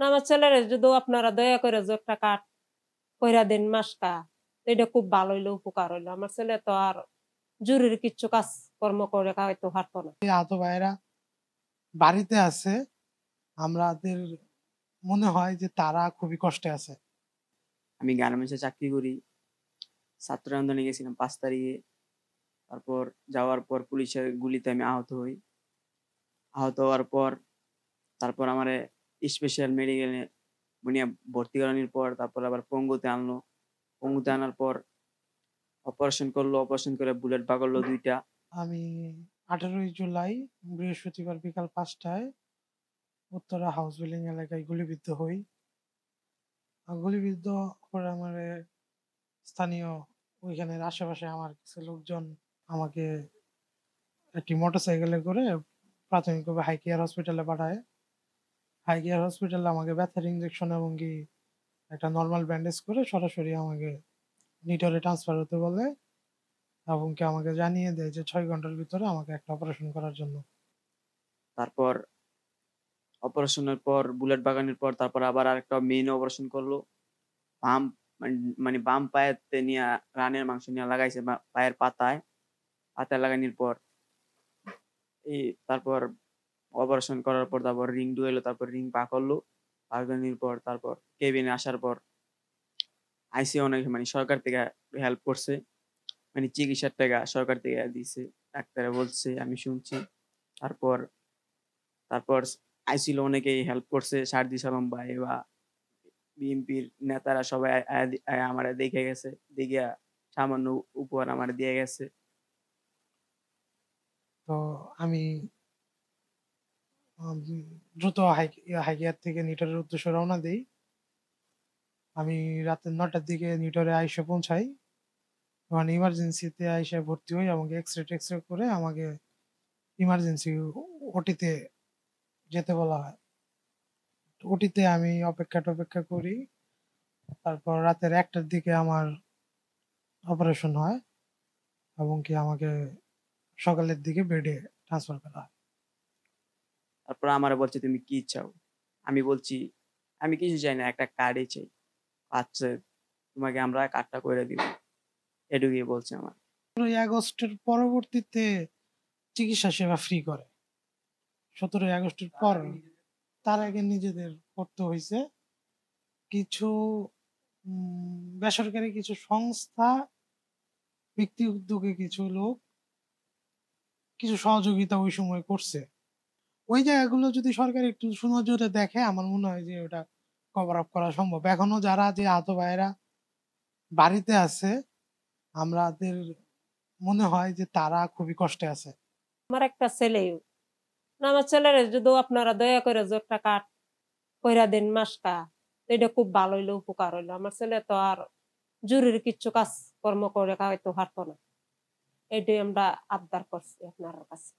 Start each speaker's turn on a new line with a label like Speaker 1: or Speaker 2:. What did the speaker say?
Speaker 1: না আমার ছেলেরে যদি আপনারা দয়া করে যে একটা কাঠ কইরা দেন মাসকা, এটা খুব ভালো হইলো, উপকার হইলো। আমার ছেলে তো আর জরুরি কিচ্ছু কাজকর্ম করে খাওয়াইতে পারতো না।
Speaker 2: আহত ভাইয়েরা বাড়িতে আছে। আমাদের মনে হয় যে তারা খুবই কষ্টে আছে।
Speaker 3: আমি গার্মেন্টসে চাকরি করি। ছাত্র আন্দোলনে গেছিলাম ৫ তারিখে। তারপর যাওয়ার পর পুলিশের গুলিতে আমি আহত হই। আহত হওয়ার পর তারপর আমারে স্পেশাল মেডিকেলে নিয়ে ভর্তি করানোর পর তারপর আবার পঙ্গুতে আনলো। পঙ্গুতে আনার পর অপারেশন করলো। অপারেশন করে বুলেট বাগল্লো ২ টা।
Speaker 2: আমি ১৮ই জুলাই বৃহস্পতিবার বিকাল ৫টায় উত্তরা হাউস বিল্ডিং এলাকায় গুলিবিদ্ধ হই। গুলিবিদ্ধ করে আমারে স্থানীয় ওইখানের আশেপাশে আমার কিছু লোকজন আমাকে একটি মোটরসাইকেলে করে প্রাথমিকভাবে হাইকেয়ার হসপিটালে পাঠায়। হাইকেয়ার হসপিটালে আমাকে ব্যথার ইনজেকশন এবং কি একটা নরমাল ব্যান্ডেজ করে সরাসরি আমাকে নিটোরে ট্রান্সফার হতে বলে এবং কি আমাকে জানিয়ে দেয় যে ৬ ঘন্টার ভিতরে আমাকে একটা অপারেশন করার জন্য।
Speaker 3: তারপর অপারেশনের পর বুলেট বাগানোর পর তারপর আবার আরেকটা মেইন অপারেশন করলো। বাম মান মানে বাম পায়েতে নিয়া রানের মাংস নিয়া লাগাইছে পায়ের পাতায়। পাতায় লাগানির পর তারপর অপারেশন করার পর তারপর রিং ঢুকাইলো। তারপর রিং পা করলো। পা করানির পর তারপর কেবিনে আসার পর আইসি অনেক সরকার থেকে হেল্প করছে। চিকিৎসার টাকা সরকার থেকে দিছে। ডাক্তারে বলছে আমি শুনছি। তারপর তারপর আইসিইউর অনেকেই হেল্প করছে। সারদিস আলম ভাই বা বিএনপির নেতারা সবাই আয়া আমারে দেখে গেছে। দেখিয়া সামান্য উপহার আমারে দিয়ে গেছে।
Speaker 2: তো আমি আম দ্রুত হাইকেয়ার থেকে নিটোরের উদ্দেশ্যে রওনা দেই। আমি রাতে ৯টার দিকে নিটোরে আইসা পৌঁছাই। ওখানে ইমার্জেন্সিতে আইসা ভর্তি হই। আমাকে এক্স-রে করে আমাকে ইমার্জেন্সি ওটিতে যেতে বলা হয়। ওটিতে আমি অপেক্ষা করি। তারপর রাতের ১টার দিকে আমার অপারেশন হয় এবং কি আমাকে সকালের দিকে বেডে ট্রান্সফার করা হয়।
Speaker 3: তারপর আমারে বলছে, "তুমি কি চাও?" আমি বলছি, "আমি কিছু চাই না, একটা কার্ডই চাই।" "আচ্ছা, তোমাকে আমরা কার্ডটা কইরা দিব।" এটুকুই বলছে আমার।
Speaker 2: ১৭ই আগস্টের পরবর্তীতে চিকিৎসা সেবা ফ্রি করে। ১৭ই আগস্টের পর তার আগে নিজেদের করতে হইছে। কিছু বেসরকারি কিছু সংস্থা, ব্যক্তি উদ্যোগে কিছু লোক কিছু সহযোগিতা ওই সময় করছে। ওই জায়গাগুলো যদি সরকার একটু সুনজরে দেখে আমার মনে হয় যে ওটা কভার আপ করা সম্ভব। এখনো যারা যে আহত ভাইয়েরা বাড়িতে আছে, আমাদের মনে হয় যে তারা খুবই কষ্টে আছে।
Speaker 1: আমার একটা ছেলে, না আমার ছেলেরে যদি আপনারা দয়া করে যে একটা কাঠ কইরা দেন মাসকা, এটা খুব ভালো হইলো, উপকার হইলো। আমার ছেলে তো আর জরুরি কিচ্ছু কাজকর্ম করে খাওয়াইতে পারতো না। এটাই আমরা আবদার করছি আপনার কাছে।